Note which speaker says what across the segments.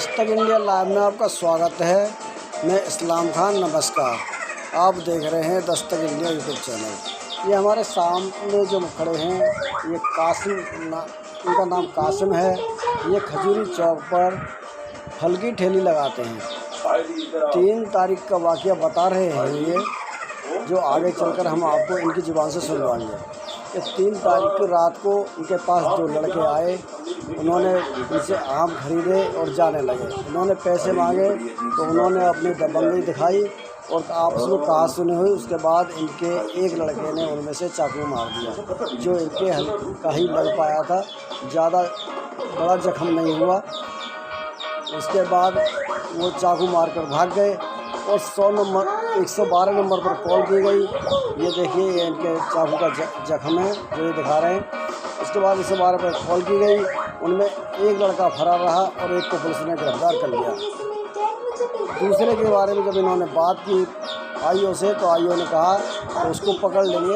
Speaker 1: Dastak India live में आपका स्वागत है। मैं इस्लाम खान, नमस्कार। आप देख रहे हैं दस्तक इंडिया यूट्यूब चैनल। ये हमारे सामने जो खड़े हैं ये कासिम इनका नाम कासिम है। ये खजूरी चौक पर फल की ठेली लगाते हैं। 3 तारीख का वाक़या बता रहे हैं ये, जो आगे चलकर हम आपको इनकी ज़ुबान से सुनवाएंगे। कि 3 तारीख की रात को इनके पास 2 लड़के आए। उन्होंने इनसे आम खरीदे और जाने लगे। उन्होंने पैसे मांगे तो उन्होंने अपनी दबंगई दिखाई और आपस में कहा सुनी हुई। उसके बाद इनके एक लड़के ने उनमें से चाकू मार दिया, जो इनके हल्का ही लग पाया था, ज़्यादा बड़ा जख्म नहीं हुआ। उसके बाद वो चाकू मारकर भाग गए और 112 नंबर पर कॉल की गई। ये देखिए, ये इनके चाकू का जख्म है जो ये दिखा रहे हैं। उसके बाद 112 पर कॉल की गई। उनमें एक लड़का फरार रहा और एक को पुलिस ने गिरफ्तार कर लिया। दूसरे के बारे में जब इन्होंने बात की आईओ से, तो आईओ ने कहा तो उसको पकड़ लेंगे,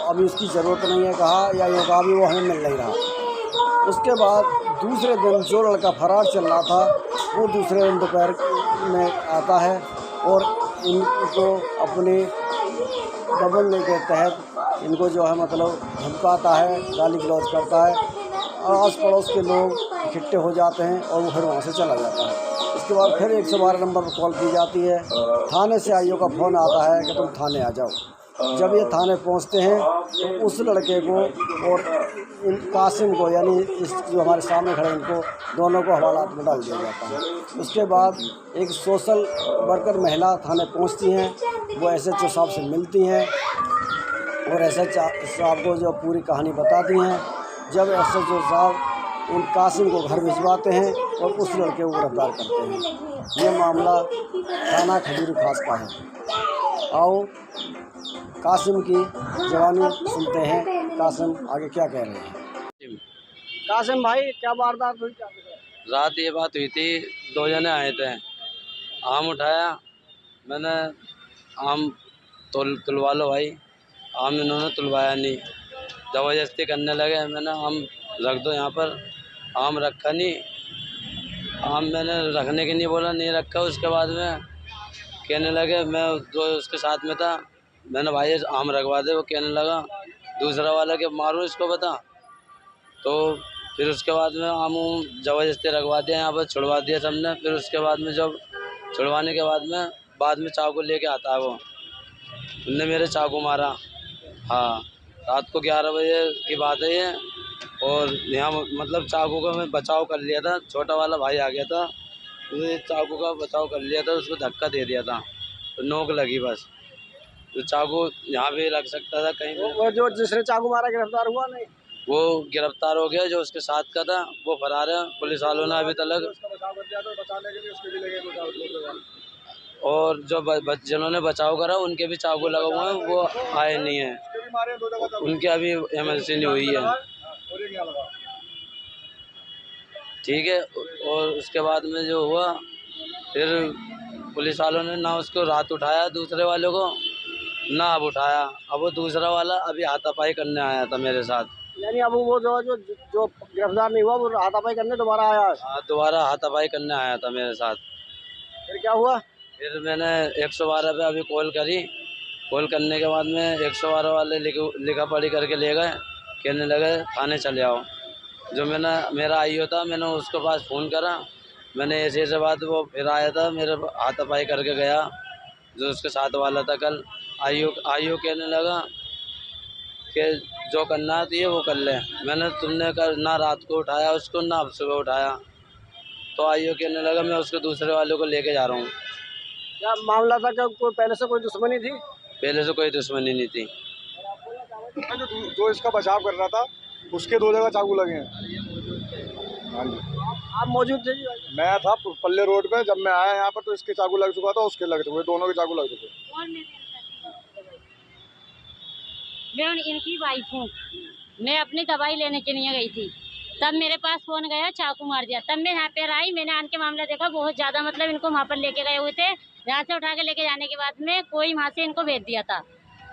Speaker 1: अभी उसकी ज़रूरत नहीं है कहा, या ये कहा भी वो हमें मिल नहीं रहा। उसके बाद दूसरे दिन जो लड़का फरार चल रहा था वो दूसरे दिन दोपहर में आता है और इनको अपनी दबंगई के तहत इनको जो है मतलब धमकाता है, गाली गलौज करता है। आस पड़ोस के लोग इकट्ठे हो जाते हैं और वो फिर वहाँ से चला जाता है। इसके बाद फिर 112 नंबर पर कॉल की जाती है। थाने से आईओ का फ़ोन आता है कि तुम थाने आ जाओ। जब ये थाने पहुंचते हैं तो उस लड़के को और इन कासिम को, यानी इस जो हमारे सामने खड़े इनको दोनों को हवालात में डाल दिया जाता है। उसके बाद एक सोशल वर्कर महिला थाने पहुंचती हैं। वो एसएचओ साहब से मिलती हैं और एसएचओ साहब को जो पूरी कहानी बताती हैं। जब एसएचओ साहब इन कासिम को घर भिजवाते हैं और उस लड़के को गिरफ्तार करते हैं। ये मामला थाना खजूरी खास का है। आओ कासिम की जवानी सुनते हैं। कासिम आगे क्या कह रहे हैं। कासिम भाई, क्या वारदात हुई? क्या
Speaker 2: रात ये बात हुई थी, 2 जने आए थे, आम उठाया। मैंने आम तुलवा लो भाई। आम इन्होंने तुलवाया नहीं, ज़बरदस्ती करने लगे। मैंने आम रख दो यहाँ पर, आम रखा नहीं। आम मैंने रखने के नहीं बोला, नहीं रखा। उसके बाद में कहने लगे, मैं जो उसके साथ में था, मैंने भाई आम रखवा दे। वो कहने लगा दूसरा वाला कि मारूं इसको बता। तो फिर उसके बाद में आम ज़बरदस्ती रखवा दिया, यहाँ पर छुड़वा दिया सबने। फिर उसके बाद में जब छुड़वाने के बाद में चाकू लेके आता है वो, उनने मेरे चाकू मारा। हाँ, रात को 11 बजे की बात है ये। और यहाँ मतलब चाकू का मैं बचाव कर लिया था, छोटा वाला भाई आ गया था, उसने चाकू का बचाव कर लिया था, उसको धक्का दे दिया था तो नोक लगी बस। तो चाकू यहाँ भी लग सकता था कहीं पे।
Speaker 1: वो जो जिसने चाकू मारा गिरफ्तार हुआ नहीं?
Speaker 2: वो गिरफ्तार हो गया, जो उसके साथ का था वो फरार है। पुलिस वालों ने अभी तक, और जो जिन्होंने बचाव करा उनके भी चाकू लगा हुए हैं, वो आए नहीं है, उनकी अभी एमएलसी नहीं हुई है। ठीक है। और उसके बाद में जो हुआ, फिर पुलिस वालों ने ना उसको रात उठाया, दूसरे वाले को ना अब उठाया। अब वो दूसरा वाला अभी हाथापाई करने आया था मेरे साथ।
Speaker 1: यानी अब वो जो गिरफ्तार नहीं हुआ वो हाथापाई करने दोबारा आया?
Speaker 2: हाँ, दोबारा हाथापाई करने आया था मेरे साथ।
Speaker 1: फिर क्या हुआ?
Speaker 2: फिर मैंने 112 पे अभी कॉल करी। कॉल करने के बाद में 112 वाले लिखा पढ़ी करके ले गए। कहने लगे थाने चले आओ। जो मेरा आईओ था, मैंने उसके पास फ़ोन करा। मैंने ऐसे बात, वो फिर आया था, मेरे हाथापाई करके गया जो उसके साथ वाला था कल। आईओ कहने लगा कि जो करना है वो कर ले। तुमने ना रात को उठाया उसको, ना अब सुबह उठाया। तो आईओ कहने लगा मैं उसके दूसरे वाले को लेके जा रहा हूँ।
Speaker 1: क्या मामला था? क्या कोई पहले से कोई दुश्मनी थी?
Speaker 2: पहले से कोई दुश्मनी नहीं थी।
Speaker 3: जो इसका बचाव कर रहा था उसके 2 जगह चाकू लगे हैं। हाँ जी,
Speaker 1: आप मौजूद थे?
Speaker 3: मैं था पल्ले रोड पे, जब मैं आया यहाँ पर तो इसके चाकू लग चुका था, उसके लग चुके, दोनों के चाकू लग चुके।
Speaker 4: मैं इनकी वाइफ हूँ। मैं अपनी दवाई लेने के लिए गई थी, तब मेरे पास फोन गया, चाकू मार दिया। तब मैं यहाँ पे आई, मैंने आन के मामला देखा। बहुत ज़्यादा मतलब इनको वहाँ पर लेके गए हुए थे। यहाँ से उठा के लेके जाने के बाद में कोई वहाँ से इनको भेज दिया था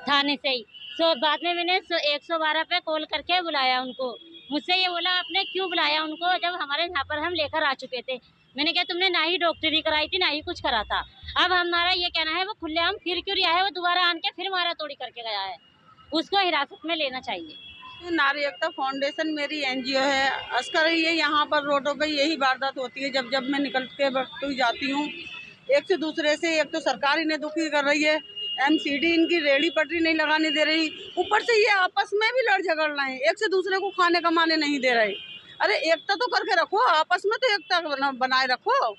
Speaker 4: थाने से ही। बाद में मैंने 112 पे कॉल करके बुलाया उनको। मुझसे ये बोला आपने क्यों बुलाया उनको, जब हमारे यहाँ पर हम लेकर आ चुके थे। मैंने कहा तुमने ना ही डॉक्टरी कराई थी ना ही कुछ करा था। अब हमारा ये कहना है वो खुलेआम फिर क्यों रिहा है, वो दोबारा आन के फिर मारा तोड़ी करके गया है, उसको हिरासत में लेना चाहिए।
Speaker 5: नारी एकता फाउंडेशन मेरी एनजीओ है। अस्कर ये यहाँ पर रोडों पे यही वारदात होती है। जब जब मैं निकल के हुई जाती हूँ, एक से दूसरे से, एक तो सरकार इन्हें दुखी कर रही है, एमसीडी इनकी रेडी पटरी नहीं लगाने दे रही, ऊपर से ये आपस में भी लड़ झगड़ रहे हैं, एक से दूसरे को खाने कमाने नहीं दे रहे। अरे एकता तो करके रखो, आपस में तो एकता बनाए रखो।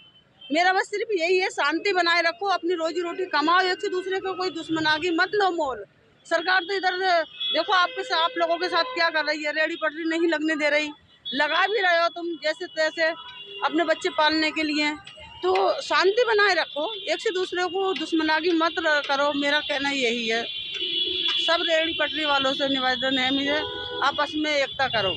Speaker 5: मेरा बस सिर्फ यही है, शांति बनाए रखो, अपनी रोजी रोटी कमाओ, एक से दूसरे को कोई दुश्मनागी मत लो मोल। सरकार तो इधर देखो आप लोगों के साथ क्या कर रही है, रेडी पटरी नहीं लगने दे रही, लगा भी रहे हो तुम जैसे तैसे अपने बच्चे पालने के लिए। तो शांति बनाए रखो, एक से दूसरे को दुश्मनागी मत करो, मेरा कहना यही है। सब रेडी पटरी वालों से निवेदन है मुझे, आपस में एकता करो।